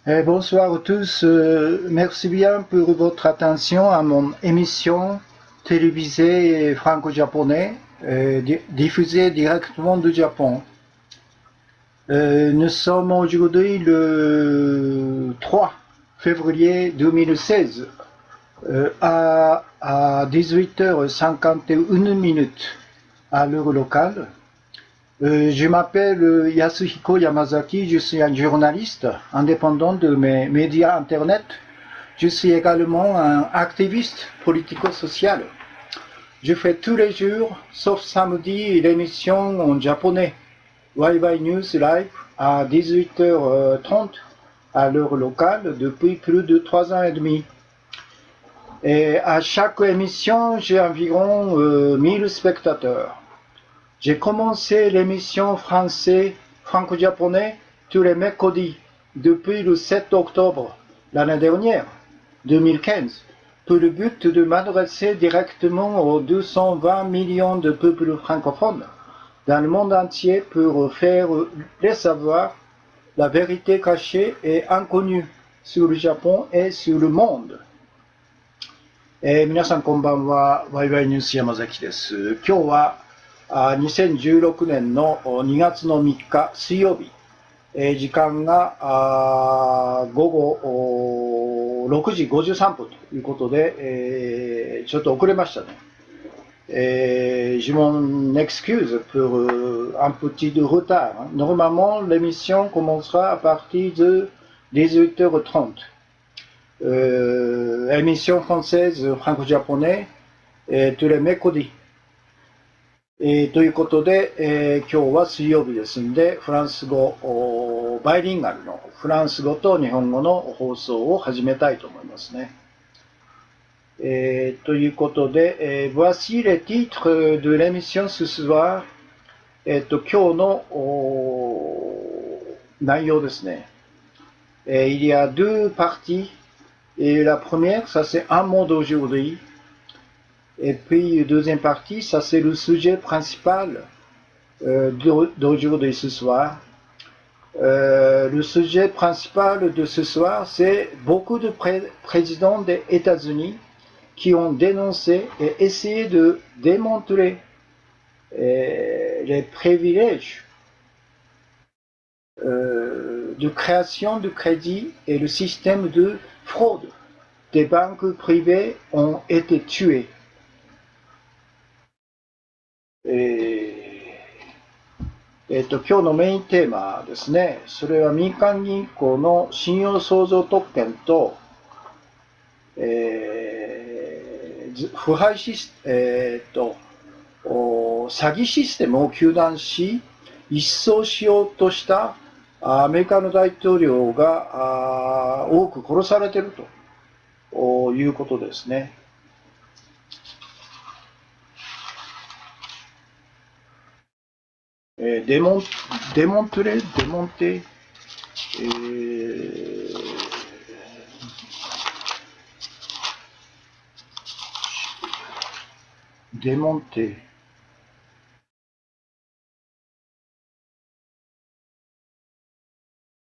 Bonsoir à tous. Merci bien pour votre attention à mon émission télévisée franco-japonais diffusée directement du Japon. Nous sommes aujourd'hui le 3 février 2016 à 18h51 à l'heure locale. Je m'appelle Yasuhiko Yamazaki, je suis un journaliste indépendant de mes médias internet. Je suis également un activiste politico-social. Je fais tous les jours, sauf samedi, l'émission en japonais, Waibai News Live, à 18h30 à l'heure locale depuis plus de 3 ans et demi. Et à chaque émission, j'ai environ 1000 spectateurs. J'ai commencé l'émission franco-japonais tous les mercredis depuis le 7 octobre l'année dernière, 2015, pour le but de m'adresser directement aux 220 millions de peuples francophones dans le monde entier pour faire les savoir la vérité cachée et inconnue sur le Japon et sur le monde. 皆さんこんばんは、ワイワイニュース山崎です。今日は2016年の2月の3日水曜日、時間が午後6時53分ということで、ちょっと遅れましたね。Je m'en excuse pour un petit retard. Normalement, l'émission commencera à partir de 18h30. Émission française franco-japonais tous les mercredis。ということで、今日は水曜日ですので、フランス語、バイリンガルのフランス語と日本語の放送を始めたいと思いますね。ということで、voici les titres de l'émission ce soir。今日の内容ですね。Il y a deux parties. Et la première, ça c'est un mot d'aujourd'hui. Et puis, deuxième partie, ça c'est le sujet principal d'aujourd'hui ce soir. Le sujet principal de ce soir, c'est beaucoup de présidents des États-Unis qui ont dénoncé et essayé de démontrer les privilèges de création de crédit et le système de fraude des banques privées ont été tués. 今日のメインテーマですね。それは民間銀行の信用創造特権と、腐敗シス詐欺システムを糾弾し、一掃しようとしたアメリカの大統領が多く殺されているということですね。démontrer, démonter, démonter.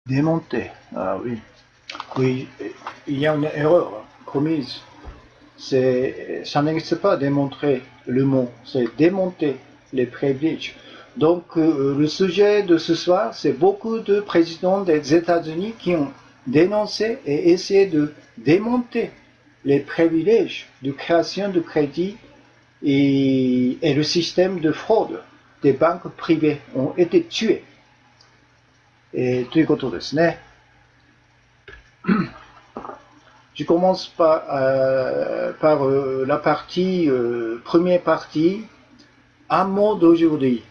Démonter, ah oui. Oui, il y a une erreur commise. Ça n'existe pas démontrer le mot, c'est démonter les privilèges. Donc le sujet de ce soir, c'est beaucoup de présidents des États-Unis qui ont dénoncé et essayé de démonter les privilèges de création de crédit et le système de fraude des banques privées ont été tués. ということですね。Je commence par la première partie, un mot d'aujourd'hui.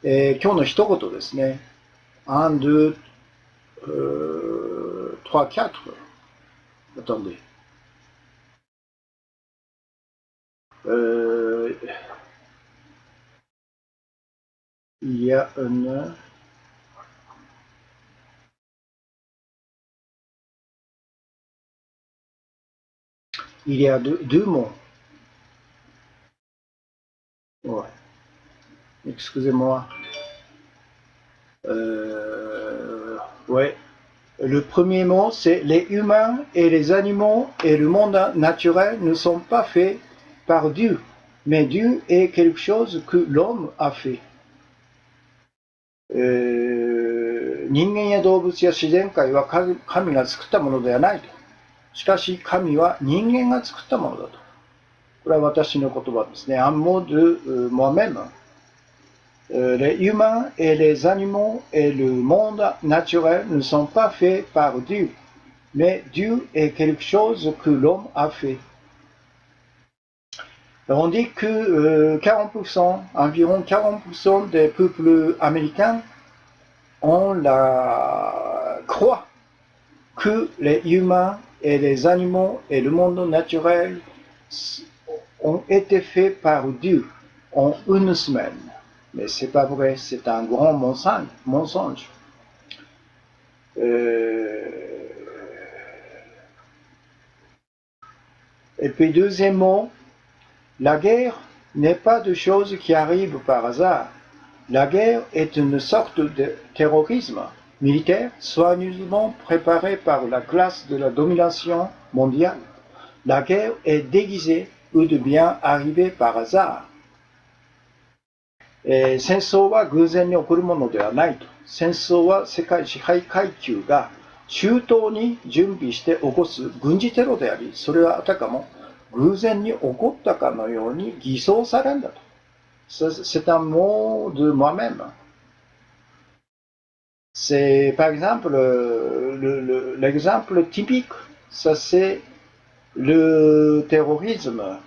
今日の一言ですね。1, 2, 3, 4. Attendez. Il y a un... Il y a deux mots. Ouais. Excusez-moi. Ouais. Le premier mot, c'est les humains et les animaux et le monde naturel ne sont pas faits par Dieu, mais Dieu est quelque chose que l'homme a fait. 人間や動物や自然界は神が作ったものではないと。しかし神は人間が作ったものだと。これは私の言葉ですね。Un mot de moi-même. Les humains et les animaux et le monde naturel ne sont pas faits par Dieu, mais Dieu est quelque chose que l'homme a fait. On dit que 40%, environ 40% des peuples américains ont la croient que les humains et les animaux et le monde naturel ont été faits par Dieu en une semaine. Mais c'est pas vrai, c'est un grand mensonge. Et puis deuxièmement, la guerre n'est pas de chose qui arrive par hasard. La guerre est une sorte de terrorisme militaire soigneusement préparé par la classe de la domination mondiale. La guerre est déguisée ou devient arrivée par hasard. 戦争は偶然に起こるものではないと。戦争は世界支配階級が周到に準備して起こす軍事テロであり、それはあたかも偶然に起こったかのように偽装されるんだと。C'est un mot de moi-même. C'est par exemple l'exemple typique, ça c'est le terrorisme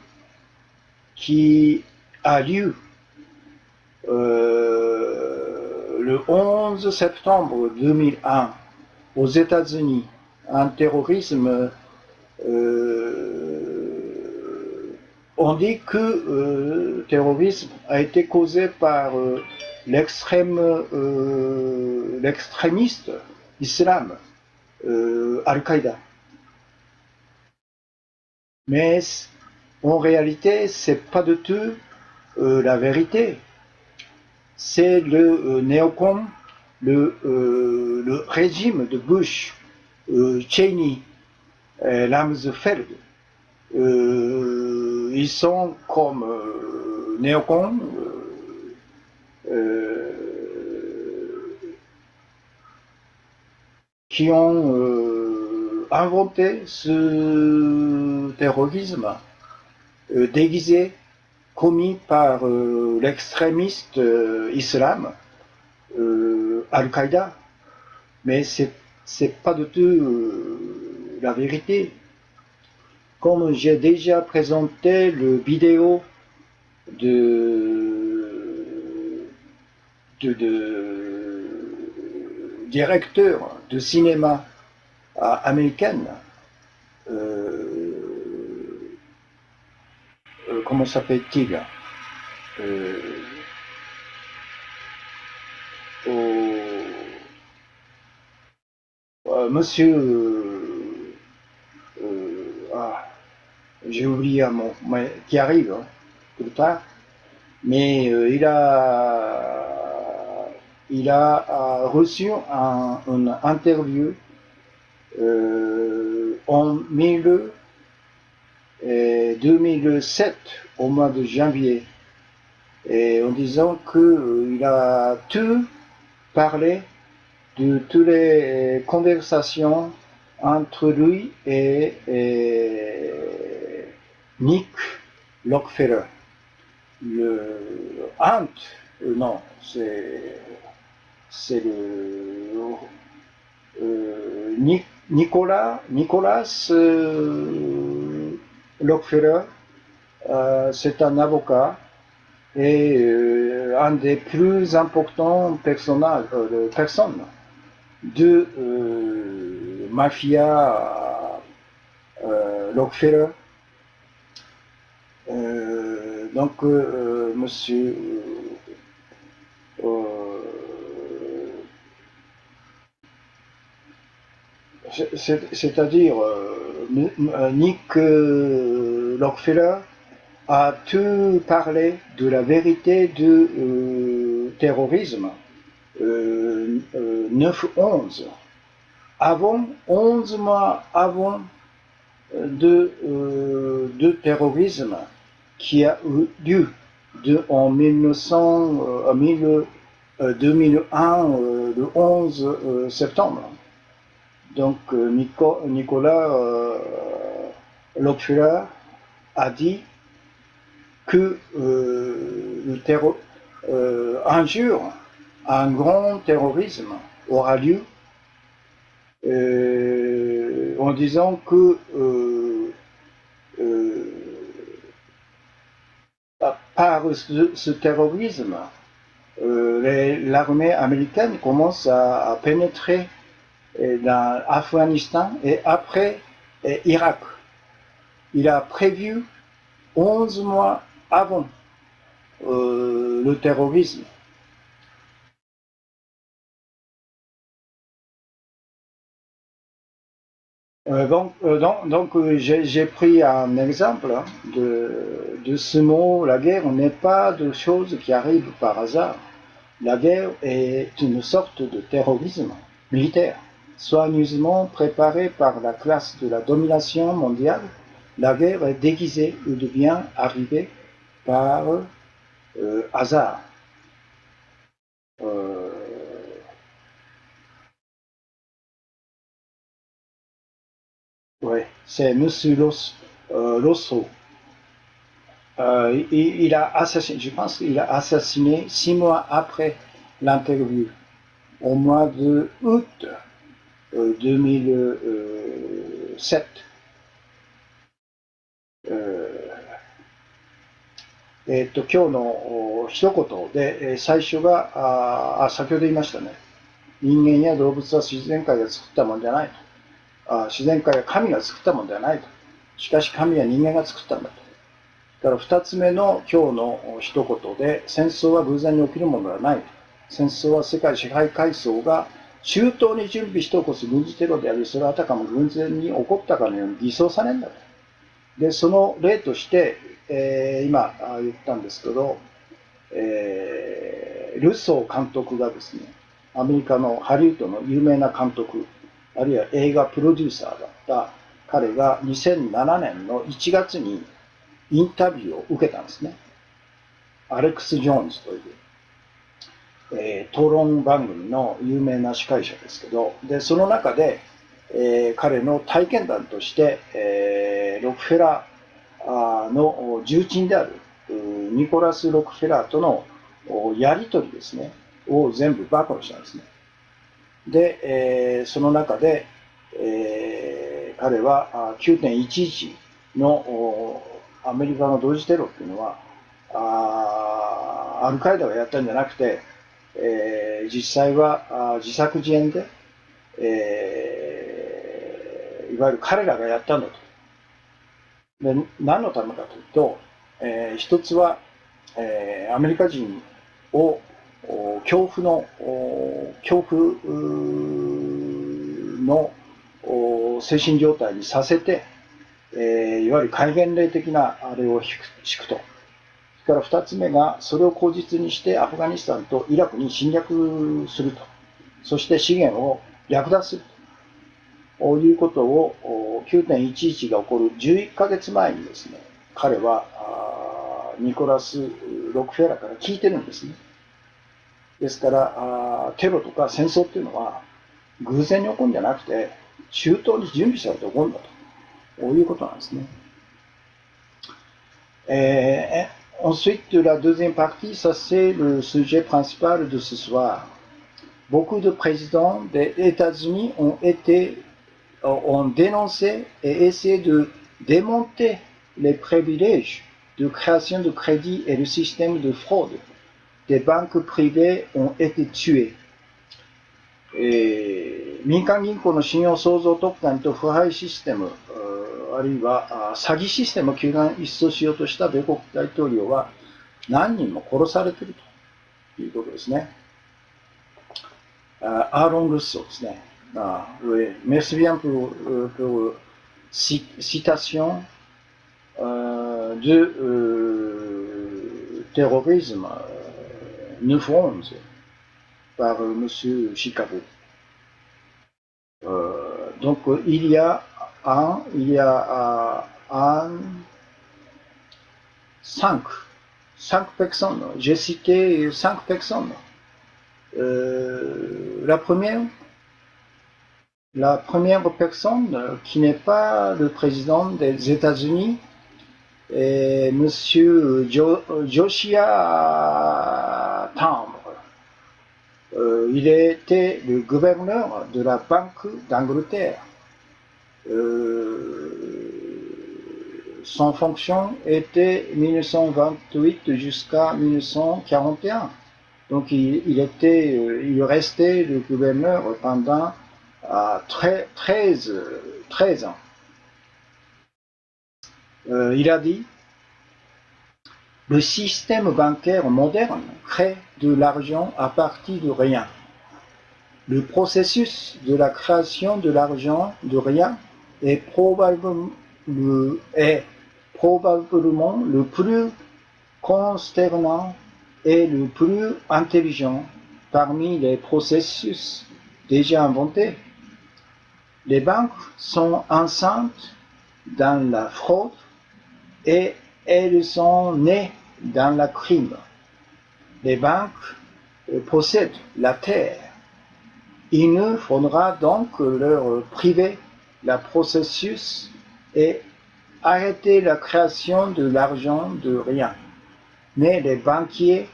qui a lieu le 11 septembre 2001 aux États-Unis, un terrorisme, on dit que le terrorisme a été causé par l'extrémiste islam, Al-Qaïda. Mais en réalité, c'est pas du tout la vérité. C'est le néocon, le régime de Bush, Cheney, Rumsfeld. Ils sont comme néocons qui ont inventé ce terrorisme déguisé commis par l'extrémiste islam, Al-Qaïda. Mais c'est pas du tout la vérité. Comme j'ai déjà présenté le vidéo de directeur de cinéma américaine, comment s'appelle-t-il, monsieur, j'ai oublié un mot, mais qui arrive plus tard, mais il a reçu une interview en 2007, au mois de janvier, et en disant qu'il a tout parlé de toutes les conversations entre lui et Nick Rockefeller. Non, c'est le Nicolas Rockefeller, c'est un avocat et un des plus importants personnes de mafia Rockefeller. Donc, monsieur c'est-à-dire Nick Rockefeller a tout parlé de la vérité du terrorisme 9/11 11 mois avant de terrorisme qui a eu lieu en 2001, le 11 septembre. Donc Nicolas Rockefeller a dit que un jour, un grand terrorisme aura lieu en disant que par ce terrorisme, l'armée américaine commence à pénétrer dans l'Afghanistan et après Irak. Il a prévu 11 mois avant le terrorisme. Donc j'ai pris un exemple de ce mot. La guerre n'est pas de choses qui arrivent par hasard. La guerre est une sorte de terrorisme militaire, soigneusement préparé par la classe de la domination mondiale. La guerre est déguisée ou devient arrivée par hasard. Ouais, c'est Monsieur Rosso. Il a assassiné, je pense qu'il a assassiné 6 mois après l'interview, au mois de août 2007.今日の一言で、最初が先ほど言いましたね。人間や動物は自然界が作ったものじゃないと。自然界は神が作ったものではないと。しかし神は人間が作ったんだと。だから2つ目の今日の一言で、戦争は偶然に起きるものではないと。戦争は世界支配階層が周到に準備して起こす軍事テロであり、それはあたかも偶然に起こったかのように偽装されるんだと。で、その例として、今言ったんですけど、ルッソー監督がですね、アメリカのハリウッドの有名な監督、あるいは映画プロデューサーだった彼が2007年の1月にインタビューを受けたんですね。アレックス・ジョーンズという、討論番組の有名な司会者ですけど、でその中で、彼の体験談として、ロックフェラーの重鎮であるニコラス・ロックフェラーとのやり取りですね、を全部暴露したんですね。で、その中で、彼は9.11のアメリカの同時テロっていうのはアルカイダがやったんじゃなくて、実際は自作自演で、いわゆる彼らがやったんだと。で何のためかというと、一つは、アメリカ人を恐怖の精神状態にさせて、いわゆる戒厳令的なあれを敷くと。それから2つ目が、それを口実にしてアフガニスタンとイラクに侵略すると。そして資源を略奪するということを、9.11が起こる11ヶ月前にですね、彼はニコラス・ロックフェラーから聞いてるんですね。ですからテロとか戦争っていうのは偶然に起こるんじゃなくて、周到に準備されて起こるんだということなんですね。Ensuite, la deuxième partie, ça c'est le sujet principal de ce soir. Beaucoup de présidents des États-Unis ont dénoncé et essayé de démonter les privilèges de création de crédit et le système de fraude des banques privées ont été tués. 民間銀行の信用創造特権と腐敗システム、あるいは詐欺システムを糾弾一掃しようとした米国大統領は何人も殺されているということですね。アーロン・ルッソーですね。Oui, merci bien pour citation de terrorisme 9/11 par Monsieur Chicago. Donc il y a cinq personnes. J'ai cité 5 personnes. La première personne qui n'est pas le président des États-Unis est Monsieur Josiah Tambre. Il était le gouverneur de la Banque d'Angleterre. Son fonction était 1928 jusqu'à 1941. Donc il restait le gouverneur pendant 13 ans. Il a dit: le système bancaire moderne crée de l'argent à partir de rien. Le processus de la création de l'argent de rien est probablement le plus consternant et le plus intelligent parmi les processus déjà inventés. Les banques sont enceintes dans la fraude et elles sont nées dans le crime. Les banques possèdent la terre. Il ne faudra donc leur priver le processus et arrêter la création de l'argent de rien. Mais les banquiers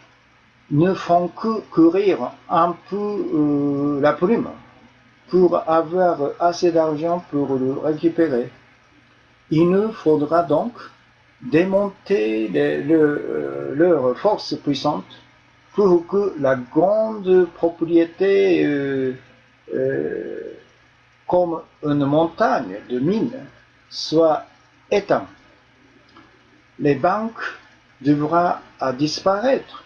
ne font que courir un peu la plume pour avoir assez d'argent pour le récupérer. Il ne faudra donc démonter leurs forces puissantes pour que la grande propriété comme une montagne de mines soit éteinte. Les banques devront disparaître.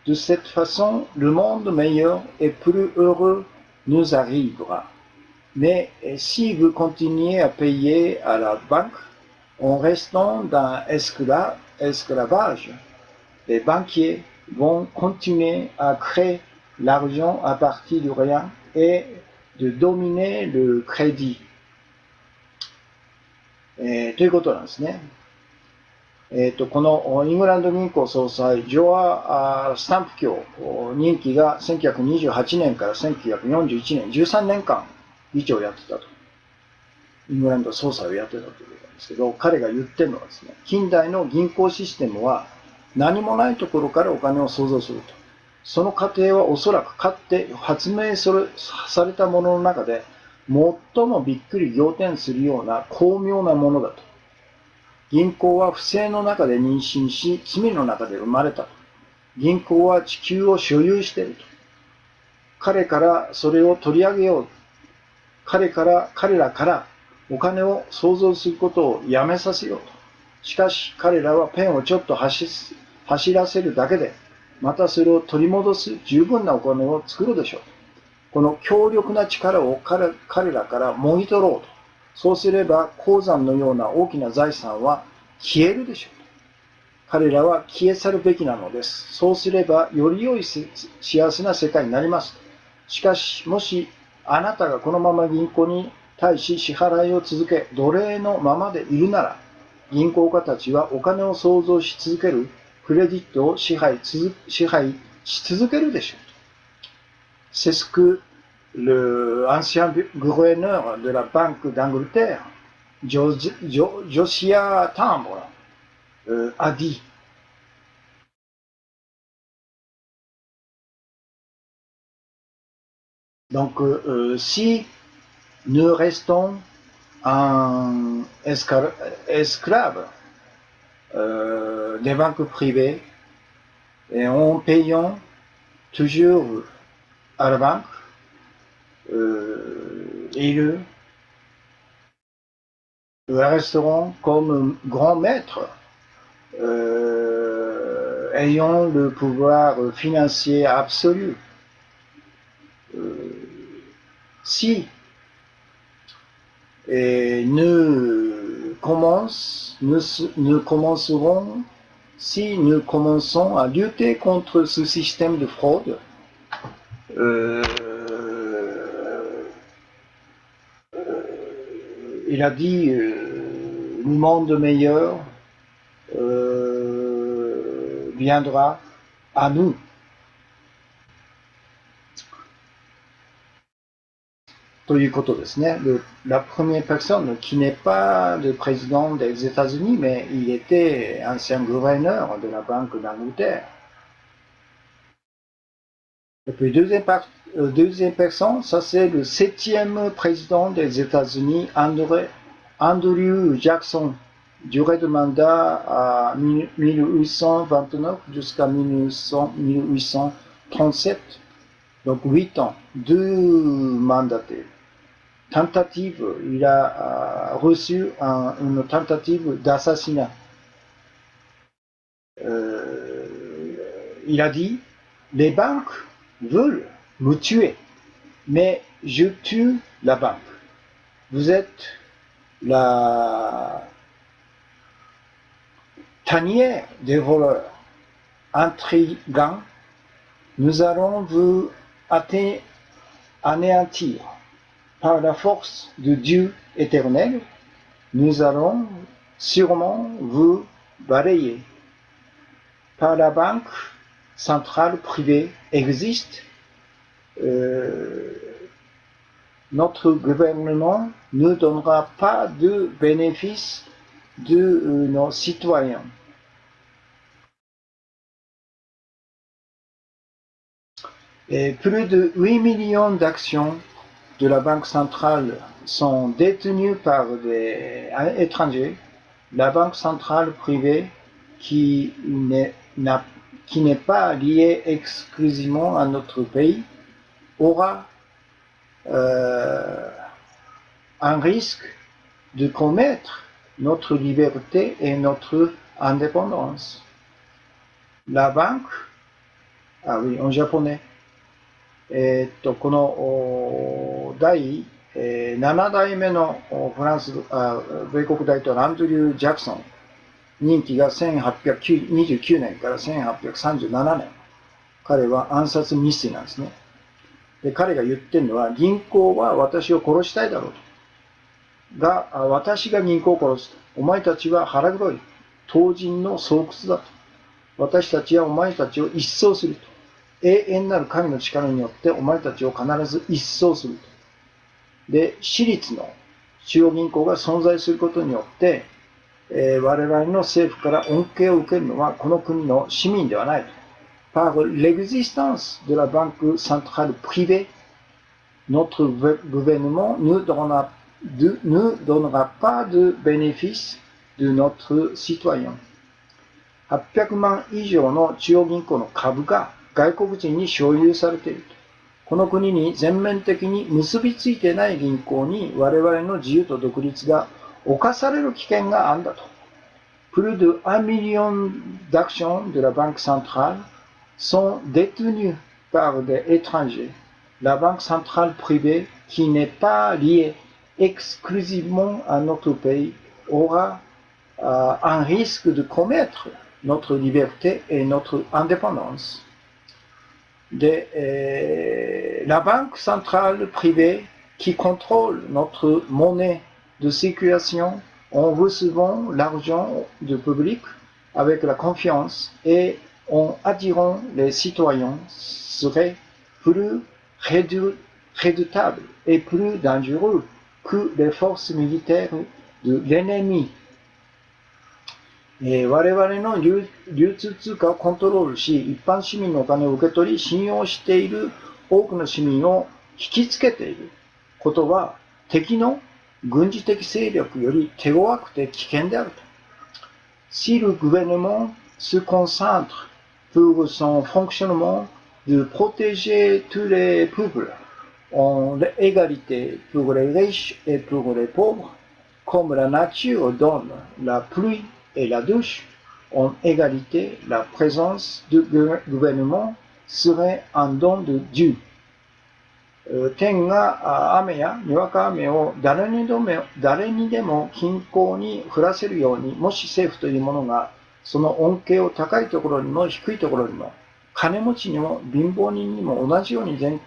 De cette façon, le monde meilleur et plus heureux nous arrivera. Mais si vous continuez à payer à la banque en restant dans l'esclavage, les banquiers vont continuer à créer l'argent à partir de rien et de dominer le crédit。ということなんですね。このイングランド銀行総裁、ジョア・スタンプ卿、任期が1928年から1941年、13年間議長をやってたと。イングランド総裁をやってたということなんですけど、彼が言ってるのはですね、近代の銀行システムは何もないところからお金を創造すると。その過程はおそらくかつて発明されたものの中で最もびっくり仰天するような巧妙なものだと。銀行は不正の中で妊娠し、罪の中で生まれたと。銀行は地球を所有していると。彼からそれを取り上げよう。彼らからお金を創造することをやめさせようと。しかし彼らはペンをちょっと走らせるだけで、またそれを取り戻す十分なお金を作るでしょう。この強力な力を彼らからもぎ取ろうと。そうすれば鉱山のような大きな財産は消えるでしょう。彼らは消え去るべきなのです。そうすればより良い幸せな世界になります。しかし、もしあなたがこのまま銀行に対し支払いを続け、奴隷のままでいるなら、銀行家たちはお金を創造し続けるクレジットを支配し続けるでしょう。C'est ce que l'ancien gouverneur de la Banque d'Angleterre, Josiah Tambre, a dit. Donc, si nous restons en esclaves des banques privées et en payant toujours à la banque, ils resteront comme grands maîtres ayant le pouvoir financier absolu. Si nous commençons à lutter contre ce système de fraude, il a dit le monde meilleur viendra à nous. Toいうことですね。La première personne qui n'est pas le président des États-Unis, mais il était ancien gouverneur de la Banque d'Angleterre. Et puis deuxième personne, ça c'est le 7e président des États-Unis, Andrew Jackson, durée de mandat à 1829 jusqu'à 1837, donc 8 ans, 2 mandataires. Tentative, il a reçu une tentative d'assassinat. Il a dit, les banques veulent me tuer, mais je tue la banque. Vous êtes la tanière des voleurs, intrigants. Nous allons vous anéantir. Par la force de Dieu éternel, nous allons sûrement vous balayer. Par la banque centrale privée existe, notre gouvernement ne donnera pas de bénéfice de nos citoyens. Et plus de 8 millions d'actions de la Banque centrale sont détenues par des étrangers. La Banque centrale privée, qui n'est pas liée exclusivement à notre pays, aura un risque de commettre notre liberté et notre indépendance. La banque, ah oui, en japonais, この第7代目のフランス、米国大統領アンドリュー・ジャクソン、任期が1829年から1837年。彼は暗殺未遂なんですね。で、彼が言ってるのは、銀行は私を殺したいだろうと。が、私が銀行を殺すと。お前たちは腹黒い。当人の巣窟だと。私たちはお前たちを一掃すると。永遠なる神の力によってお前たちを必ず一掃すると。で、私立の中央銀行が存在することによって、我々の政府から恩恵を受けるのはこの国の市民ではないと。Par l'existence de la banque centrale privée, notre gouvernement ne donnera pas de bénéfice de notre citoyen. 800万以上の中央銀行の株が外国人に所有されていると。この国に全面的に結びついていない銀行に我々の自由と独立が侵される危険があるんだと。Plus de 1 million d'actions de la Banque centrale sont détenues par des étrangers. La Banque centrale privée, qui n'est pas liée exclusivement à notre pays, aura un risque de commettre notre liberté et notre indépendance. La Banque centrale privée qui contrôle notre monnaie de circulation en recevant l'argent du public avec la confiance et en attirant les citoyens serait plus redoutable et plus dangereux que les forces militaires de l'ennemi. 我々の流通通貨をコントロールし、一般市民のお金を受け取り、信用している多くの市民を引きつけていることは、敵の軍事的勢力より手強くて危険であると。Si le gouvernement se concentre pour son fonctionnement de protéger tous les peuples en égalité pour les riches et pour les pauvres, comme la nature donne la pluie et la douche, en égalité, la présence du gouvernement serait un don de Dieu. 天が雨やにわか雨を誰にでも均衡に降らせるように、もし政府というものがその恩恵を高いところにも低いところにも、金持ちにも貧乏人にも同じように全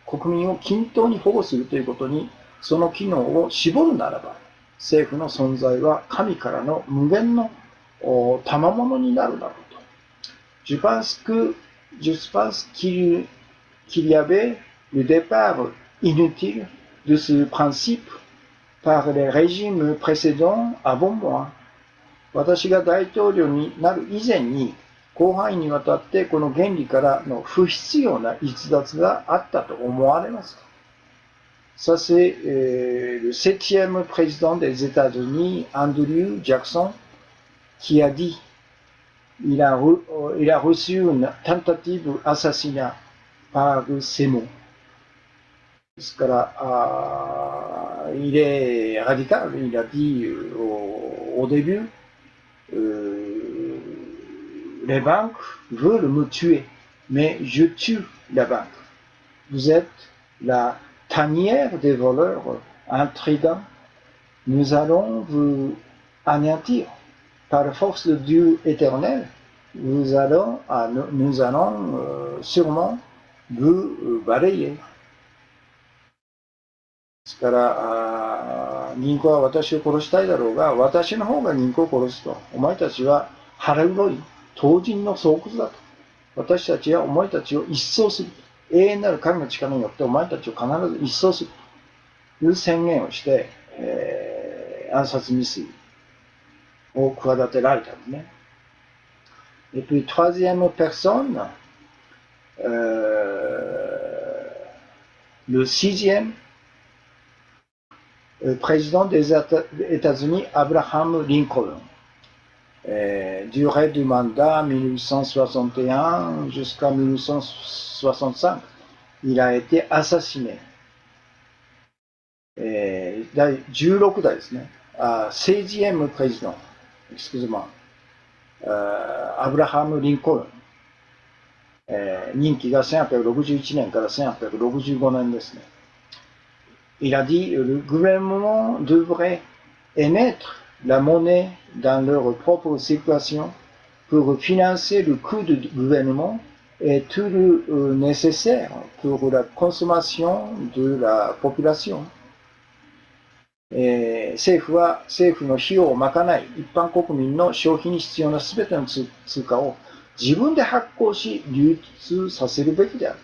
国民を均等に保護するということにその機能を絞るならば、政府の存在は神からの無限の賜物になるだろうと。Je pense qu'il y avait le départ inutile de ce principe par les régimes précédents avant moi. 私が大統領になる以前に、広範囲にわたってこの原理からの不必要な逸脱があったと思われます。Ça, c'est le 7e président des États-Unis, Andrew Jackson, qui a dit il a reçu une tentative assassinat par ces mots. ですから、il est radical, il a dit au début, les banques veulent me tuer, mais je tue la banque. Vous êtes la tanière des voleurs intrigants. Nous allons vous anéantir par la force de Dieu éternel. Nous allons sûrement vous balayer. ですから、銀行は私を殺したいだろうが、私の方が銀行を殺すと。お前たちは腹黒い当人の巣窟だと。私たちはお前たちを一掃する。永遠なる神の力によってお前たちを必ず一掃する。という宣言をして、暗殺未遂を企てられたんですね。Et puis, troisième personne, le 6e président des États-Unis, Abraham Lincoln. Durée du mandat 1861 jusqu'à 1865. Il a été assassiné. 第16代ですね。16e président, excusez-moi, アブラハム・リンコルン、任期が1861年から1865年ですね。Il a dit le gouvernement devrait émettre la monnaie dans leur propre circulation pour financer le coût du gouvernement et tout le nécessaire pour la consommation de la population. 政府の費用を賄い、一般国民の消費に必要なすべての通貨を自分で発行し流通させるべきである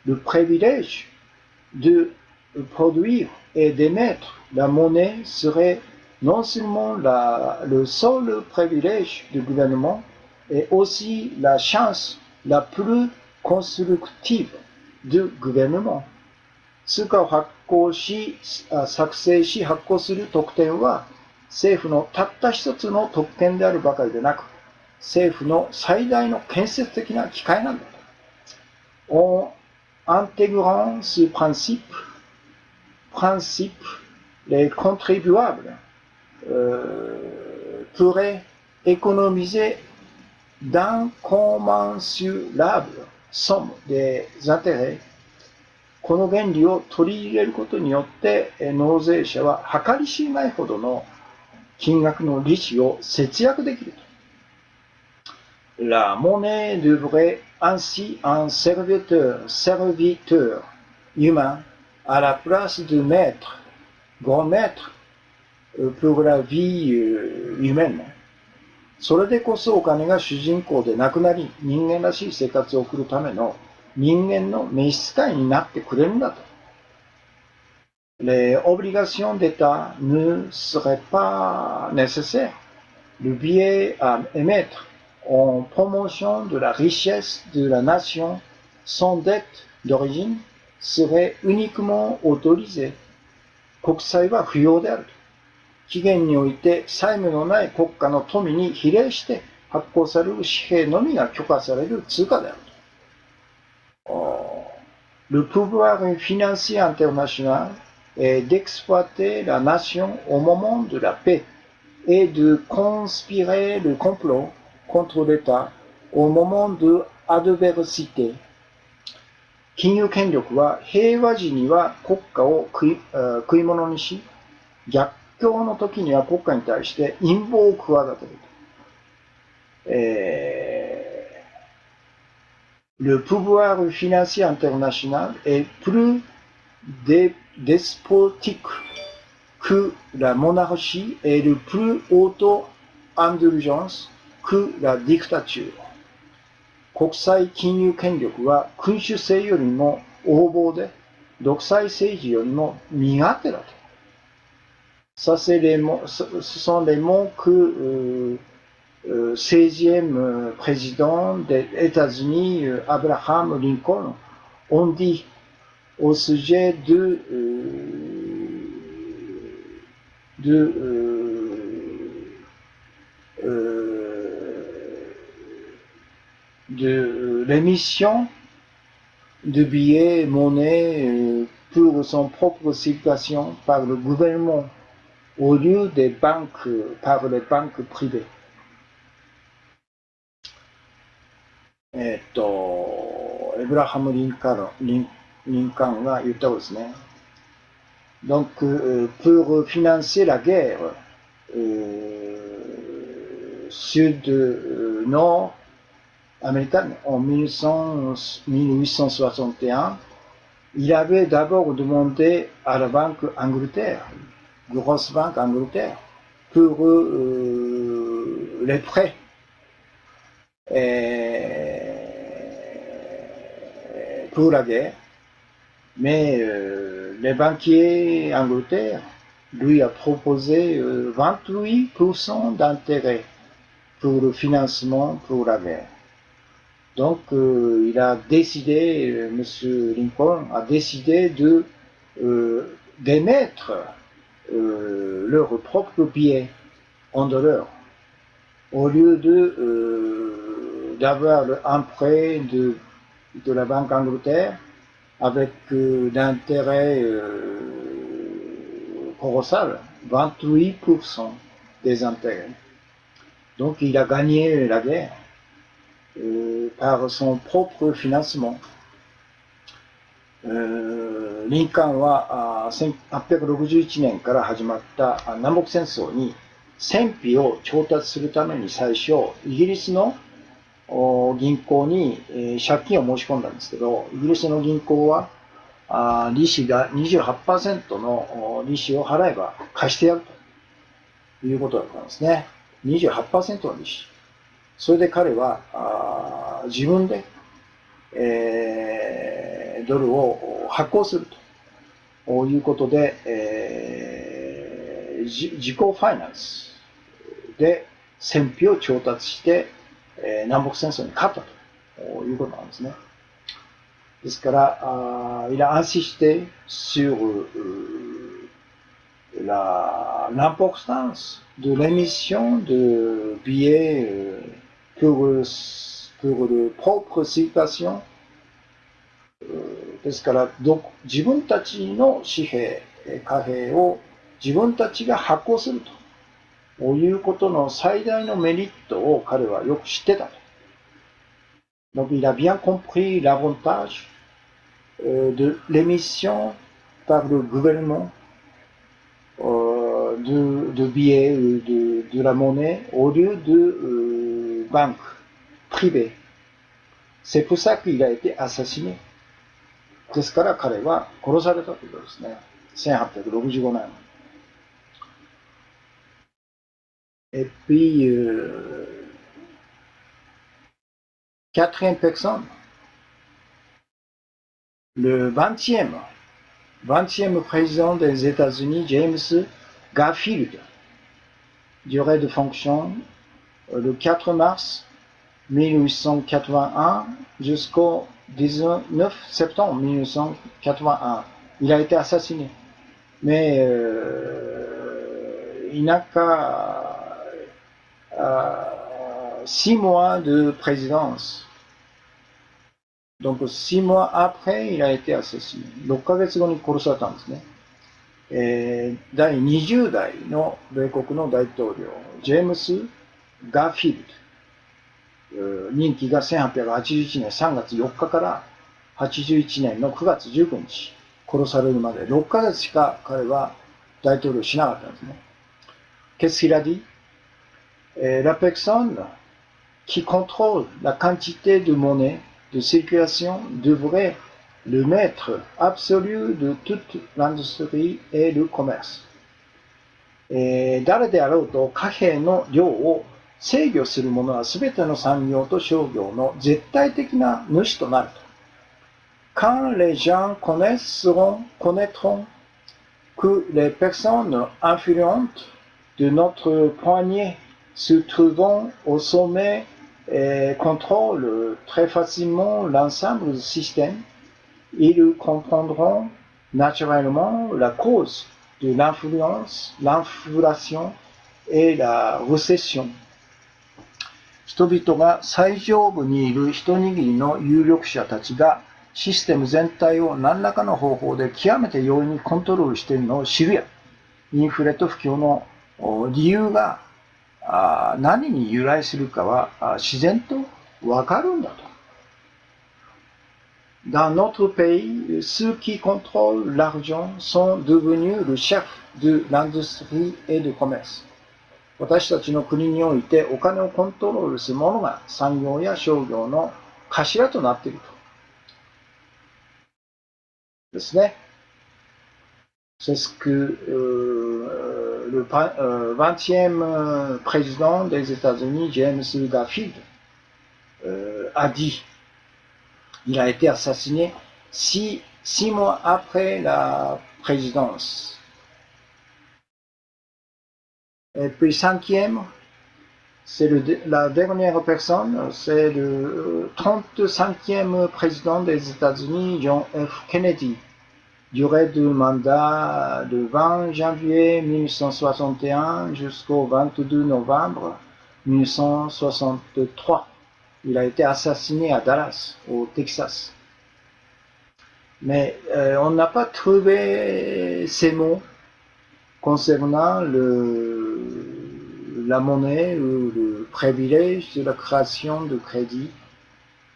と。Le privilège de produire et d'émettre la monnaie serait non seulement le seul privilège du gouvernement, et aussi la chance la plus constructive du gouvernement. 通貨を作成し発行する特典は政府のたった一つの特権であるばかりでなく、政府の最大の建設的な機会なんだと。En intégrant ce principe, les contribuables pourraient économiser d'incommensurables sommes des intérêts. この原理を取り入れることによって納税者は計り知れないほどの金額の利子を節約できると。La monnaie devrait ainsi un serviteur humain à la place de maître, grand maître pour la vie humaine. それでこそお金が主人公でなくなり、人間らしい生活を送るための人間の召使いになってくれるんだと。Les obligations d'État ne seraient pas nécessaires. Le billet à émettre en promotion de la richesse de la nation sans dette d'origine serait uniquement autorisé. 国債は不要であると。期限において債務のない国家の富に比例して発行される紙幣のみが許可される通貨であると。Le pouvoir financier international est d'exploiter la nation au moment de la paix et de conspirer le complot contre l'État au moment de l'adversité. 金融権力は平和時には国家を食い物にし、逆境の時には国家に対して陰謀を企てると。Le pouvoir financier international est plus despotique que la monarchie et de plus haute indulgence que la dictature. 国際金融権力は君主制よりも横暴で、独裁政治よりも身勝手だと。Ça, ce sont les mots que 16e président des États-Unis, Abraham Lincoln, ont dit au sujet de l'émission de billets monnaie pour son propre circulation par le gouvernement au lieu des banques, par les banques privées. エブラハム・リンカーンが言ったことですね。Donc, pour financer la guerre sud-nord américaine en 1861, il avait d'abord demandé à la banque Angleterre, grosse banque Angleterre, pour les prêts. Pour la guerre, mais les banquiers anglais lui a proposé 28% d'intérêt pour le financement pour la guerre. Donc il a décidé, M. Lincoln a décidé d'émettre leur propre billet en dollars au lieu d'avoir un prêt de la Banque Angleterre avec d'intérêt colossal, 28% des intérêts. Donc il a gagné la guerre par son propre financement. リンカーンは1861年から始まった南北戦争に戦費を調達するために最初イギリスの銀行に借金を申し込んだんですけど、イギリスの銀行は利子が 28% の利子を払えば貸してやるということだったんですね。28% の利子。それで彼は自分で、ドルを発行するということで、自己ファイナンスで戦費を調達して南北戦争に勝ったということなんですね。ですから、il a insisté sur l'importance de l'émission de billets pour de propre circulation。ですから、自分たちの紙幣、貨幣を自分たちが発行するということの最大のメリットを彼はよく知ってたと。Donc il a bien compris l'avantage de l'émission par le gouvernement de billets, de la monnaie au lieu de banques privées. C'est pour ça qu'il a été assassiné. ですから彼は殺されたということですね。1865年。Et puis, quatrième personne, le 20e président des États-Unis, James Garfield, durée de fonction le 4 mars 1881 jusqu'au 19 septembre 1981. Il a été assassiné. Mais il n'a qu'à 6 mois de présidence. Donc 6 mois après, il a été assassiné. 6ヶ月後に殺されたんですね。第20代の米国の大統領、ジェームス・ガーフィールド。任期が1881年3月4日から81年の9月19日、殺されるまで6ヶ月しか彼は大統領しなかったんですね。Qu'est-ce qu'il a dit? La personne qui contrôle la quantité de monnaie de circulation devrait le maître absolu de toute l'industrie et le commerce。誰であろうと貨幣の量を制御する者は全ての産業と商業の絶対的な主となると。Quand les gens connaîtront que les personnes influentes de notre poignée se trouvant au sommet et contrôlent très facilement l'ensemble du système, ils comprendront naturellement la cause de l'influence, l'inflation et la récession。人々が最上部にいる一握りの有力者たちがシステム全体を何らかの方法で極めて容易にコントロールしているのを知るや、インフレと不況の理由が何に由来するかは自然とわかるんだと。Dans notre pays, ceux qui contrôlent l'argent sont devenus le chef de l'industrie et du commerce。私たちの国においてお金をコントロールする者が産業や商業の頭となっていると。ですね。C'est ce que le 20e président des États-Unis, James Garfield, a dit. Il a été assassiné 6 mois après la présidence. Et puis 5e, c'est la dernière personne, c'est le 35e président des États-Unis, John F. Kennedy. Durée du mandat de 20 janvier 1961 jusqu'au 22 novembre 1963. Il a été assassiné à Dallas, au Texas. Mais on n'a pas trouvé ces mots concernant la monnaie ou le privilège de la création de crédit.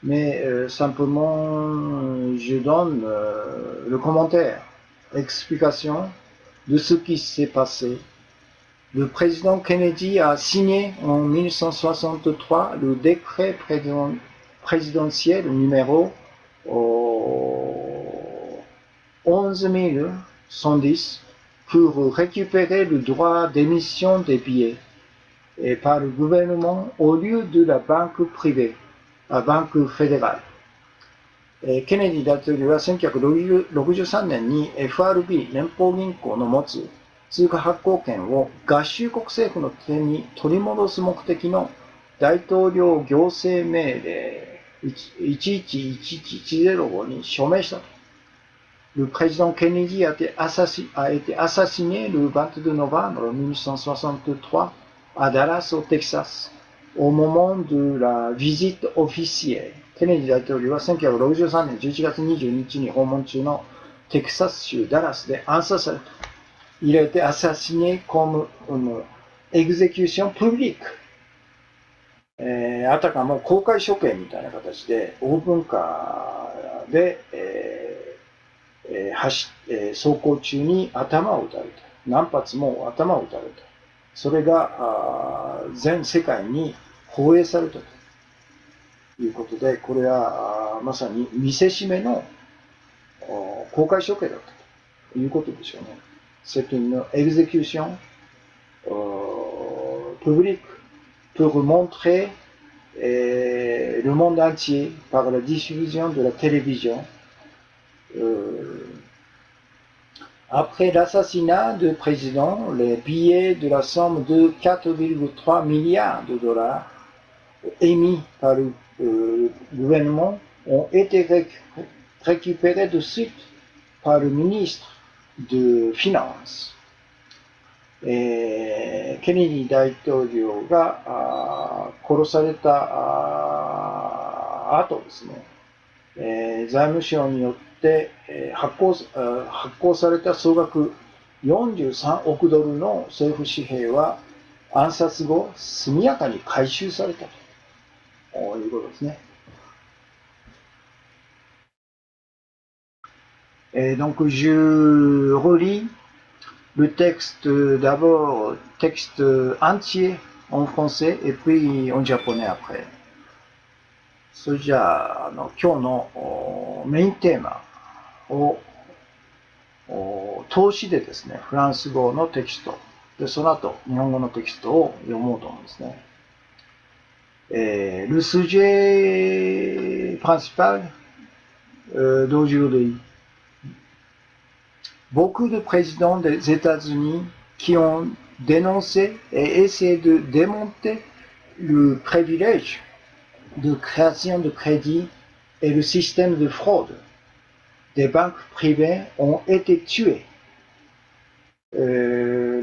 Mais simplement, je donne le commentaire, l'explication de ce qui s'est passé. Le président Kennedy a signé en 1963 le décret présidentiel numéro 11110 pour récupérer le droit d'émission des billets et par le gouvernement au lieu de la banque privée, la banque fédérale。ケネディ大統領は1963年に FRB 連邦銀行の持つ通貨発行権を合衆国政府の手に取り戻す目的の大統領行政命令111105に署名したと。Le président Kennedy a été assassiné le 22 novembre 1963 à Dallas, au Texas, au moment de la visite officielle。ケネディ大統領は1963年11月22日に訪問中のテキサス州ダラスで暗殺された。Il a été assassiné comme une exécution publique。あたかも公開処刑みたいな形でオープンカーで、走行中に頭を撃たれた。何発も頭を撃たれた。それが全世界に放映されたということで、これはまさに見せしめの公開処刑だったということでしょうね。C'est une exécution publique pour montrer le monde entier par la diffusion de la télévision. Après l'assassinat du président, les billets de la somme de 4,3 milliards de dollars émis par le gouvernement ont été récupérés de suite par le ministre de Finances。ケネディ大統領が殺された後ですね、財務省によって発行された総額43億ドルの政府紙幣は暗殺後速やかに回収されたということですね。Donc je relis le texte d'abord, texte entier en français et puis en japonais après。それじゃあ、今日のメインテーマを通しでですね、フランス語のテキスト、で、その後、日本語のテキストを読もうと思うんですね。Le sujet principal d'aujourd'hui. Beaucoup de présidents des États-Unis qui ont dénoncé et essayé de démonter le privilège de création de crédit et le système de fraude des banques privées ont été tués. Il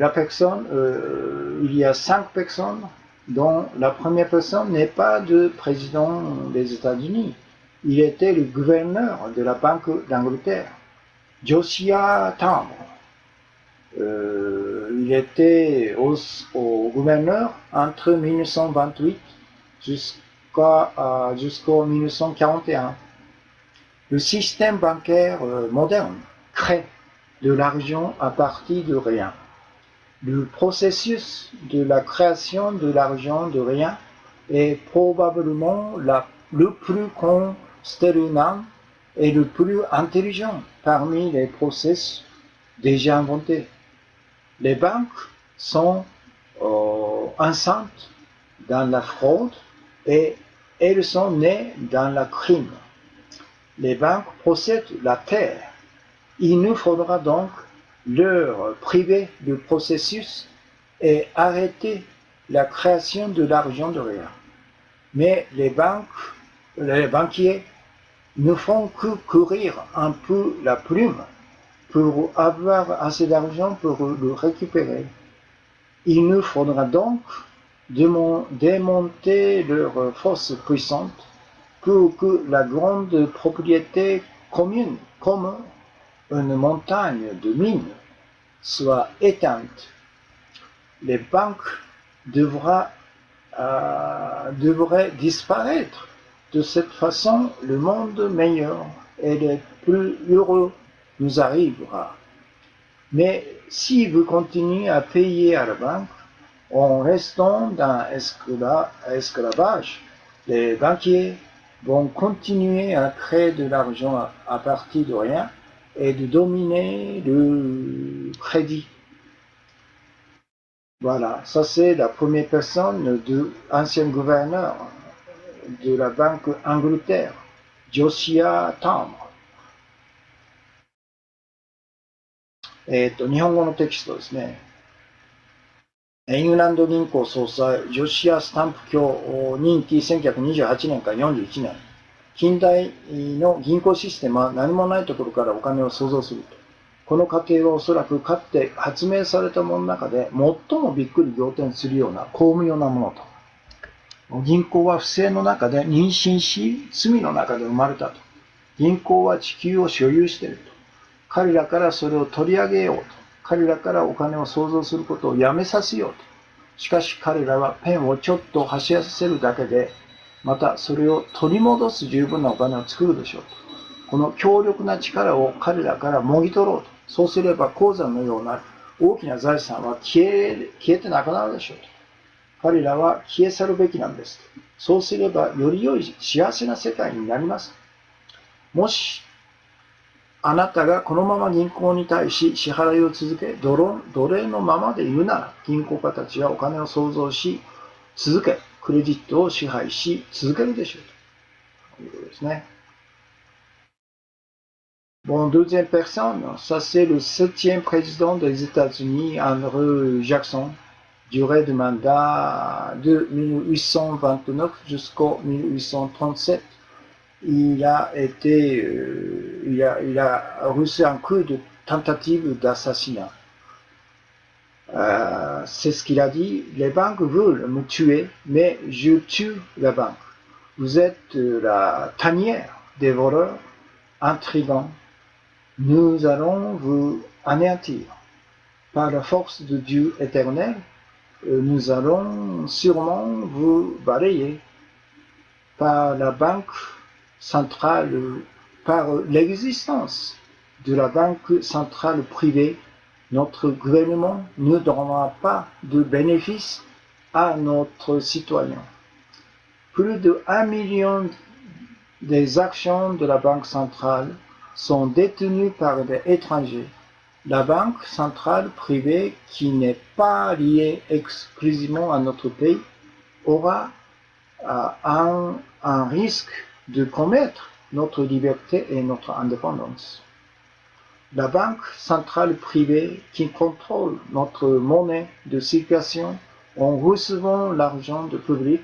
y a 5 personnes dont la première personne n'est pas le président des États-Unis. Il était le gouverneur de la Banque d'Angleterre, Josiah Tambre. Il était au gouverneur entre 1928 jusqu'en 1941. Le système bancaire moderne crée de l'argent à partir de rien. Le processus de la création de l'argent de rien est probablement le plus consternant et le plus intelligent parmi les processus déjà inventés. Les banques sont enceintes dans la fraude et elles sont nées dans le crime. Les banques possèdent la terre. Il nous faudra donc leur priver du processus et arrêter la création de l'argent de rien. Mais les banquiers ne font que courir un peu la plume pour avoir assez d'argent pour le récupérer. Il nous faudra donc démonter leurs forces puissantes pour que la grande propriété commune, comme une montagne de mines, soit éteinte. Les banques devraient disparaître. De cette façon, le monde meilleur et le plus heureux nous arrivera. Mais si vous continuez à payer à la banque en restant dans l'esclavage, les banquiers vont continuer à créer de l'argent à partir de rien et de dominer le crédit. Voilà, ça c'est la première personne de l'ancien gouverneur de la Banque Angleterre, Josiah Tambre. 日本語のテキストですね。イングランド銀行総裁、ジョシア・スタンプ卿任期1928年から41年。近代の銀行システムは何もないところからお金を創造すると。この過程はおそらくかつて発明されたものの中で最もびっくり仰天するような巧妙なものと。銀行は不正の中で妊娠し、罪の中で生まれたと。銀行は地球を所有していると。彼らからそれを取り上げようと。彼らからお金を創造することをやめさせようと。しかし彼らはペンをちょっと走らせるだけで、またそれを取り戻す十分なお金を作るでしょうと。この強力な力を彼らからもぎ取ろうと。そうすれば鉱山のような大きな財産は消えてなくなるでしょうと。彼らは消え去るべきなんです。そうすればより良い幸せな世界になります。もしあなたがこのまま銀行に対し支払いを続け、奴隷のままでいるなら、銀行家たちはお金を創造し続け、クレジットを支配し続けるでしょうということですね。Bon, deuxième personne, ça c'est le 7e président des États-Unis, Andrew Jackson, durée de mandat de 1829 jusqu'en 1837. Il a reçu un coup de tentative d'assassinat. C'est ce qu'il a dit. Les banques veulent me tuer, mais je tue la banque. Vous êtes la tanière des voleurs, intrigants. Nous allons vous anéantir. Par la force de Dieu éternel, nous allons sûrement vous balayer. Par la banque centrale, par l'existence de la banque centrale privée, notre gouvernement ne donnera pas de bénéfices à notre citoyen. Plus de 1 million des actions de la banque centrale sont détenus par des étrangers. La banque centrale privée, qui n'est pas liée exclusivement à notre pays, aura un risque de commettre notre liberté et notre indépendance. La banque centrale privée qui contrôle notre monnaie de circulation en recevant l'argent du public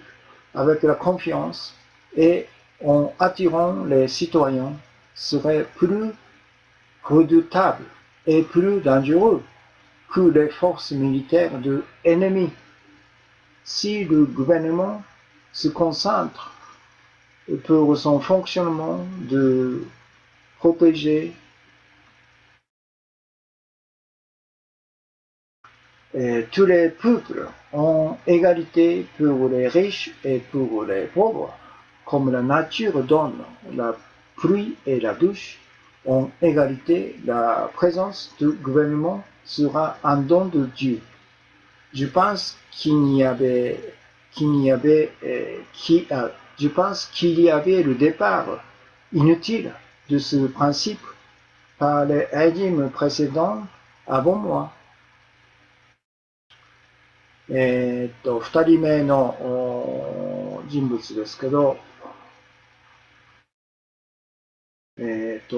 avec la confiance et en attirant les citoyens serait plus redoutable et plus dangereux que les forces militaires de l'ennemi. Si le gouvernement se concentre pour son fonctionnement de protéger tous les peuples en égalité pour les riches et pour les pauvres, comme la nature donne la pluie et la douche, en égalité, la présence du gouvernement sera un don de Dieu. Je pense qu'il y avait le départ inutile de ce principe par les régimes précédents avant moi. 二人目の人物ですけど、第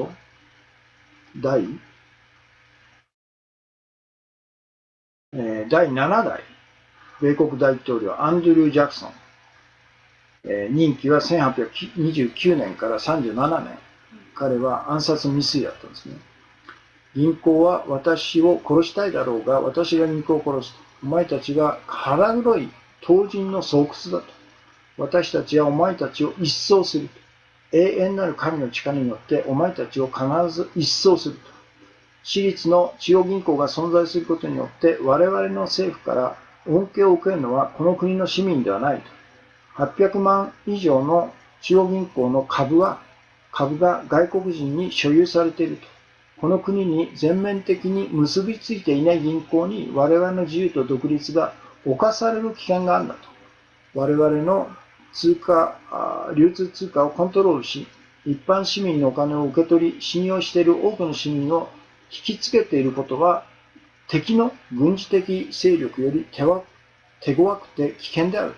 7代米国大統領アンドリュー・ジャクソン、任期は1829年から37年。彼は暗殺未遂だったんですね。銀行は私を殺したいだろうが、私が銀行を殺すと。お前たちが腹黒い当人の巣窟だと。私たちはお前たちを一掃すると。永遠なる神の力によってお前たちを必ず一掃すると。私立の地方銀行が存在することによって我々の政府から恩恵を受けるのはこの国の市民ではないと。800万以上の地方銀行の株が外国人に所有されていると。この国に全面的に結びついていない銀行に我々の自由と独立が侵される危険があるんだと。我々の流通通貨をコントロールし、一般市民のお金を受け取り、信用している多くの市民を引きつけていることは、敵の軍事的勢力より手強くて危険であると。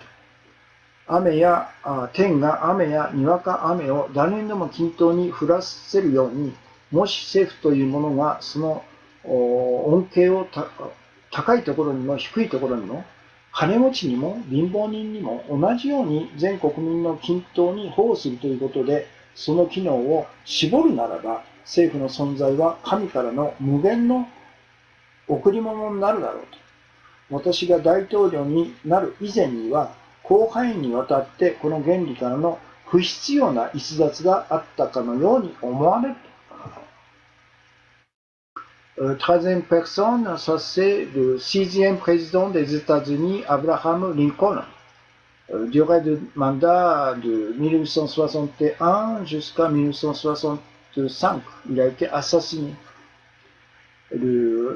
天が雨やにわか雨を誰にでも均等に降らせるように、もし政府というものがその恩恵を高いところにも低いところにも、金持ちにも貧乏人にも同じように全国民の均等に保護するということで、その機能を絞るならば、政府の存在は神からの無限の贈り物になるだろうと。私が大統領になる以前には、広範囲にわたってこの原理からの不必要な逸脱があったかのように思われる。Troisième personne, ça c'est le 6e président des États-Unis, Abraham Lincoln. Durée de mandat de 1861 jusqu'à 1965. Il a été assassiné.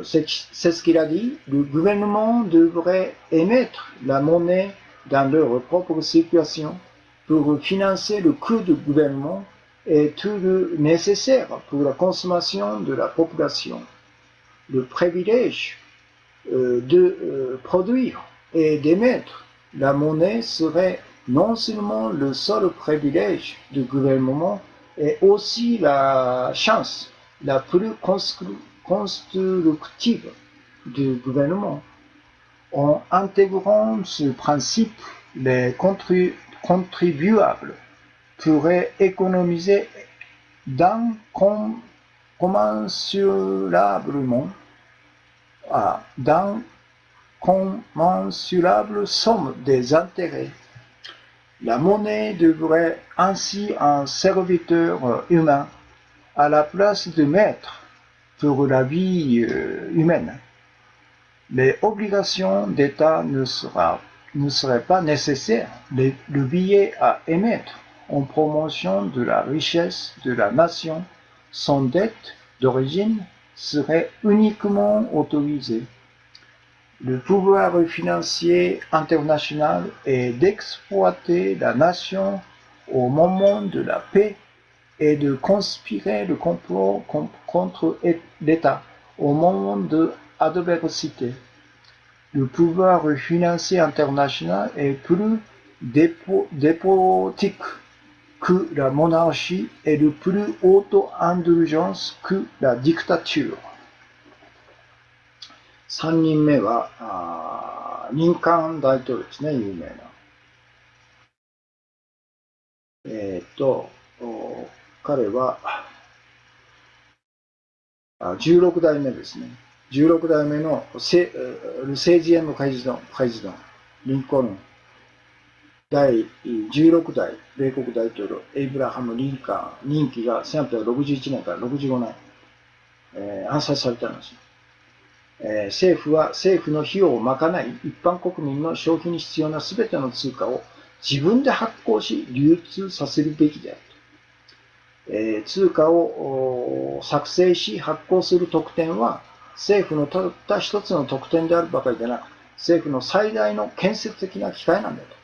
C'est ce qu'il a dit. Le gouvernement devrait émettre la monnaie dans leur propre circulation pour financer le coût du gouvernement et tout le nécessaire pour la consommation de la population. Le privilège de produire et d'émettre la monnaie serait non seulement le seul privilège du gouvernement, et aussi la chance la plus constructive du gouvernement. En intégrant ce principe, les contribuables pourraient économiser d'incommensurables sommes des intérêts. La monnaie devrait ainsi un serviteur humain à la place de maître pour la vie humaine. Les obligations d'État ne seraient pas nécessaires. Le billet à émettre en promotion de la richesse de la nation sans dette d'origine serait uniquement autorisé. Le pouvoir financier international est d'exploiter la nation au moment de la paix et de conspirer le complot contre l'État au moment de l'adversité. Le pouvoir financier international est plus despotique que la monarchie et de plus auto-indulgence que la dictature. 3人目は、リンカーン大統領ですね、有名な。彼は、16代目ですね。16代目の政治へのprésident、リンコルン。第16代米国大統領、エイブラハム・リンカーン、任期が1861年から65年、暗殺されたんです。政府は政府の費用を賄い、一般国民の消費に必要なすべての通貨を自分で発行し、流通させるべきである。通貨を作成し発行する特典は政府のたった一つの特典であるばかりでなく、政府の最大の建設的な機会なんだと。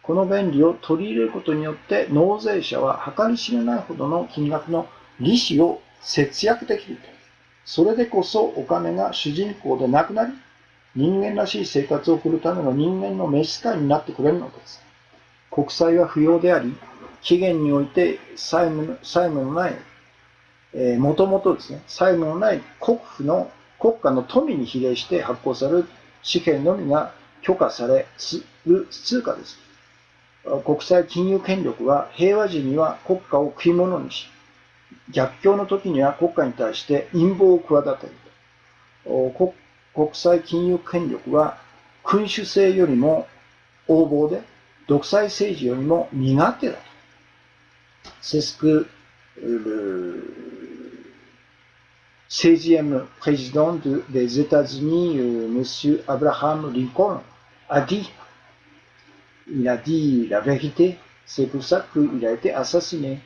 この便利を取り入れることによって納税者は計り知れないほどの金額の利子を節約できると。それでこそお金が主人公でなくなり、人間らしい生活を送るための人間の召使いになってくれるのです。国債は不要であり、期限において債務のない、もともとですね、債務のない国家の富に比例して発行される紙幣のみが許可される通貨です。国際金融権力は平和時には国家を食い物にし、逆境の時には国家に対して陰謀を企てる。国際金融権力は君主制よりも横暴で、独裁政治よりも身勝手だと。C'est ce que le 16e président des États-Unis, M. Abraham Lincoln, a dit. Il a dit la vérité. C'est pour ça qu'il a été assassiné.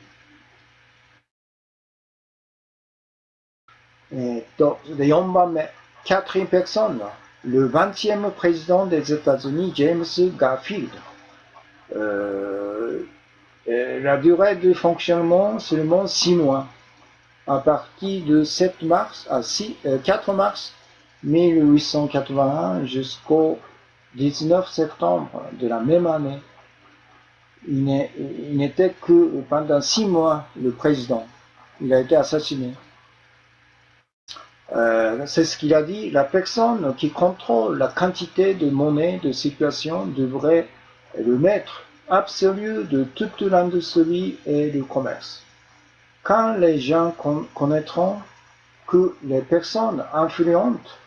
4番目、quatrième personne, le 20e président des États-Unis, James Garfield. La durée de fonctionnement seulement 6 mois, à partir de 4 mars 1881 jusqu'au 19 septembre de la même année. Il n'était que pendant 6 mois le président. Il a été assassiné. C'est ce qu'il a dit. La personne qui contrôle la quantité de monnaie de circulation devrait le maître absolu de toute l'industrie et du commerce. Quand les gens connaîtront que les personnes influentes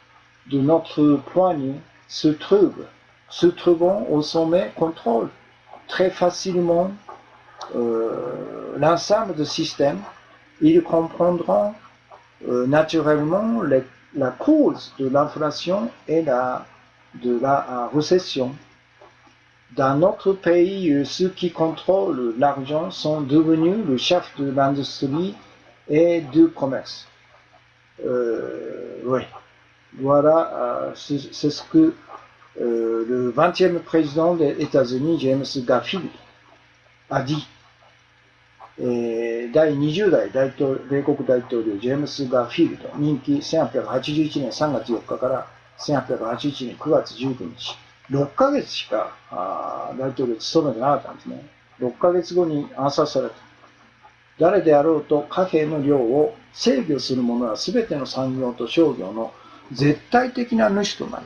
de notre poignée se trouvent au sommet, contrôlent très facilement l'ensemble du système, ils comprendront naturellement la cause de l'inflation et de la récession. Dans notre pays, ceux qui contrôlent l'argent sont devenus le chef de l'industrie et du commerce. Oui. Voilà, c'est ce que le 20e président des États-Unis, James Garfield, a dit. 第20代米国大統領、ジェームス・ガーフィールド、任期1881年3月4日から1881年9月19日。6ヶ月しか大統領務めてなかったんですね。6ヶ月後に暗殺された。誰であろうと貨幣の量を制御する者は全ての産業と商業の絶対的な主となる。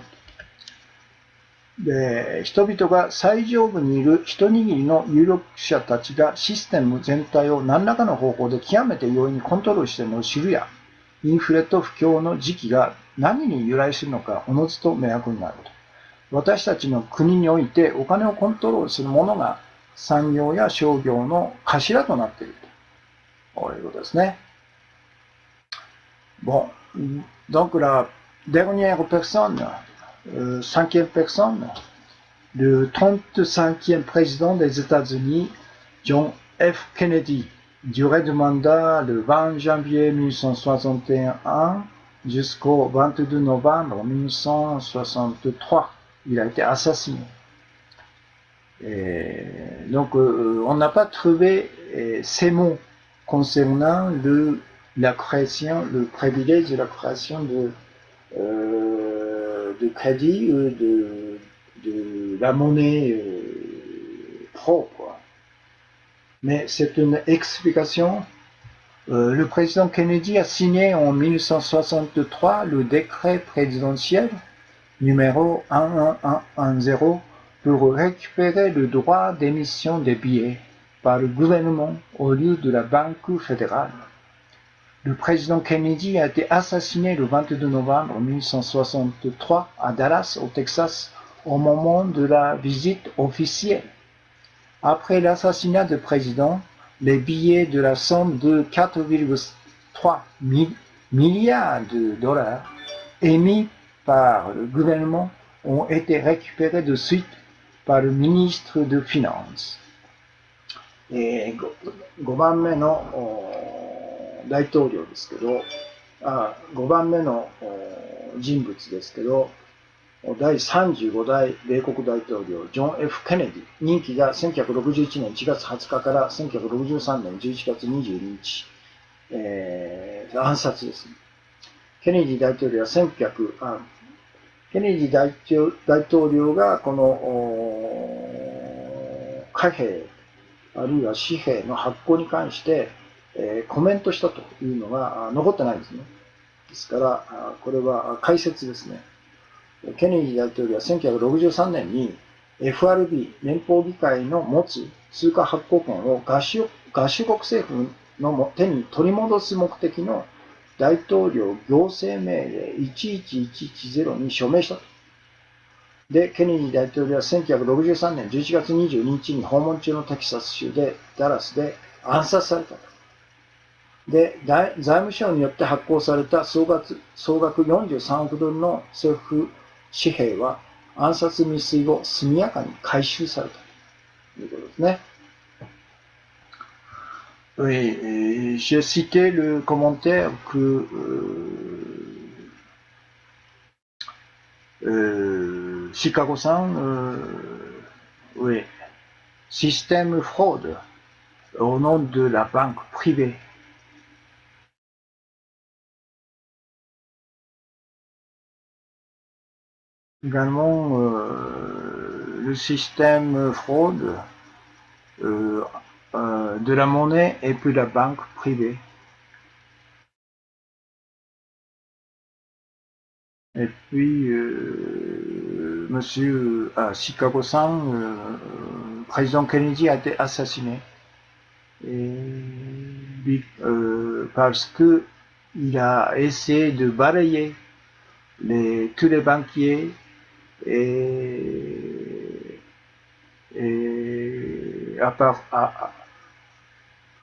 で、人々が最上部にいる一握りの有力者たちがシステム全体を何らかの方法で極めて容易にコントロールしているのを知るや、インフレと不況の時期が何に由来するのかおのずと明白になると。私たちの国においてお金をコントロールするものが産業や商業の頭となっていると。こういうことですね。Bon, donc la dernière personne, cinquième personne, le 35e président des États-Unis, John F. Kennedy, durée de mandat le 20 janvier 1961 jusqu'au 22 novembre 1963. Il a été assassiné. Et donc, on n'a pas trouvé ces mots concernant la création, le privilège de la création de crédit de la monnaie propre. Mais c'est une explication. Le président Kennedy a signé en 1963 le décret présidentiel numéro 1110 pour récupérer le droit d'émission des billets par le gouvernement au lieu de la Banque fédérale. Le président Kennedy a été assassiné le 22 novembre 1963 à Dallas, au Texas, au moment de la visite officielle. Après l'assassinat du président, les billets de la somme de 4,3 milliards de dollars émis par le gouvernement ont été récupérés de suite par le ministre des Finances. 5番目の大統領ですけど、5番目の人物ですけど、第35代米国大統領、ジョン・ F ・ケネディ、任期が1961年1月20日から1963年11月22日、暗殺ですね。ケネディ大統領はケネディ大統領がこの貨幣あるいは紙幣の発行に関して、コメントしたというのが残ってないんですね。ですから、これは解説ですね。ケネディ大統領は1963年に FRB 連邦議会の持つ通貨発行権を合衆国政府の手に取り戻す目的の大統領行政命令11110に署名したと。で、ケネディ大統領は1963年11月22日に訪問中のテキサス州でダラスで暗殺されたと。で、財務省によって発行された総額43億ドルの政府紙幣は暗殺未遂後速やかに回収されたということですね。Oui, j'ai cité le commentaire que Chicago-san, oui, système fraude au nom de la banque privée. Également, le système fraude de la monnaie et puis la banque privée. Et puis, monsieur Chicago-san, président Kennedy a été assassiné. Parce que il a essayé de balayer tous les banquiers et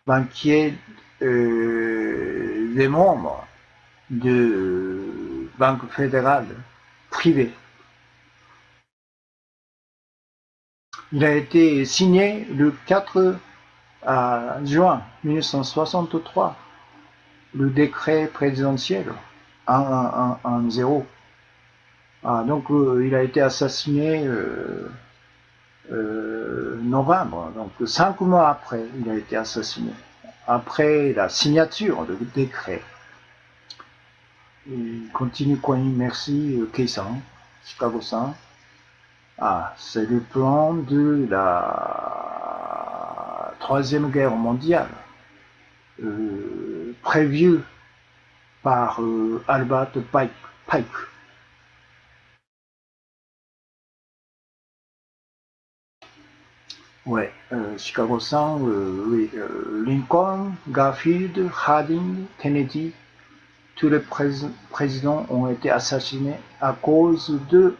banquiers des membres de banque fédérale privée. Il a été signé le 4 juin 1963, le décret présidentiel 1110. Donc il a été assassiné novembre, donc 5 mois après, il a été assassiné, après la signature du décret. Il continue, merci Kei-san, Chicago-san. C'est le plan de la Troisième Guerre mondiale, prévu par Albert Pike. Ouais, Chicago-san, oui, Lincoln, Garfield, Harding, Kennedy, tous les présidents ont été assassinés à cause de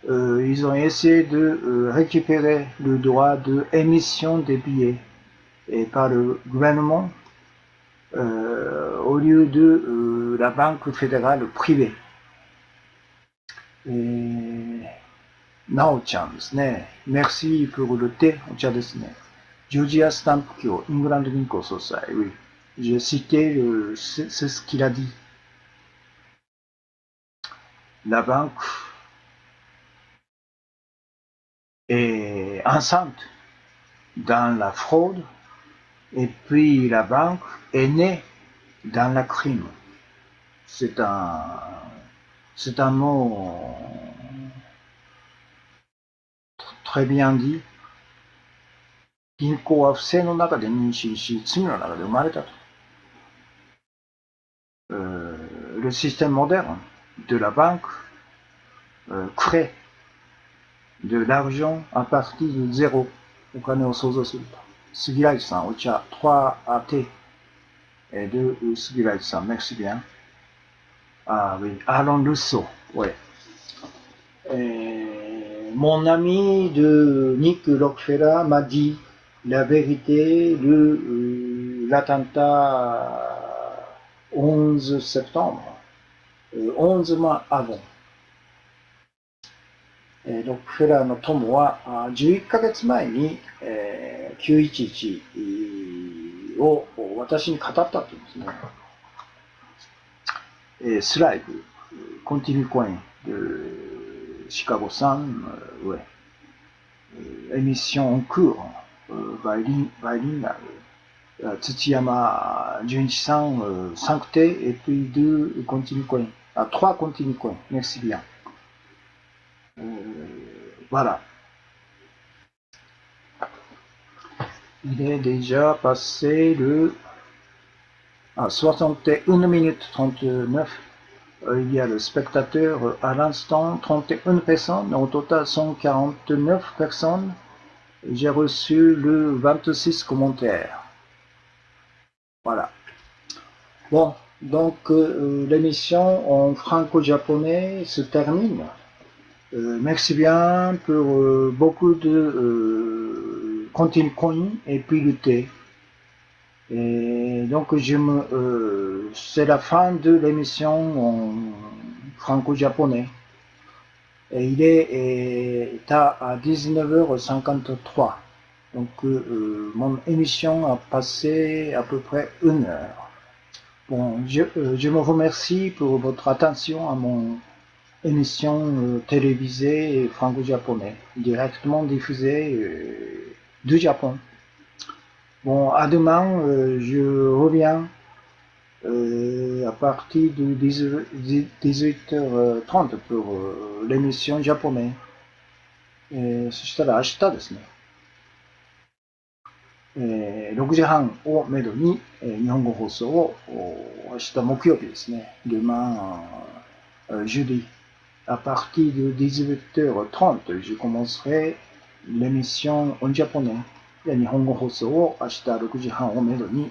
ils ont essayé de récupérer le droit d'émission des billets et par le gouvernement au lieu de la banque fédérale privée. Et Nao-chan ですね。Merci pour le thé, お茶ですね。ジョージア・スタンプ卿、イングランド銀行総裁。Oui. J'ai cité c'est ce qu'il a dit. La banque est enceinte dans la fraude Et puis la banque est née dans la crime. C'est un mot très bien dit. 銀行は不正の中で妊娠し、罪の中で生まれたと。Le système moderne de la banque crée de l'argent à partir de zéro. お金を想像すると。杉ライさん、お茶、3 AT et de杉ライさん、merci bien. Ah oui, Alain Rousseau, ouais. Mon ami de Nick Rockefeller m'a dit la vérité de l'attentat 11 septembre, 11 mois avant. ロックフェラーの友は11ヶ月前に、911を私に語ったというんですね。Slide, continue coin de Chicago Sun, ouais. Émission en cours, bilingual. Tsuyama Junichi-san, 5T et puis 2 continue coin. 3 continue coin, merci bien. Voilà. Il est déjà passé le 61 minutes 39. Il y a le spectateur à l'instant, 31 personnes, au total 149 personnes. J'ai reçu le 26 commentaires. Voilà. Bon, donc l'émission en franco-japonais se termine. Merci bien pour beaucoup de continue coin et puis le thé. Et donc c'est la fin de l'émission en franco-japonais. Et il est à 19h53. Donc mon émission a passé à peu près 1 heure. Bon, je me remercie pour votre attention à mon émission télévisée franco-japonais, directement diffusée du Japon. Bon, à demain, je reviens à partir de 18h30 pour l'émission japonaise. そしたら明日ですね、6時半をめどに日本語放送を明日木曜日ですね、demain jeudi à partir de 18h30 je commencerai l'émission en japonais. 日本語放送を明日6時半をめどに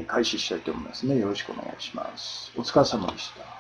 開始したいと思いますね。よろしくお願いします。お疲れ様でした。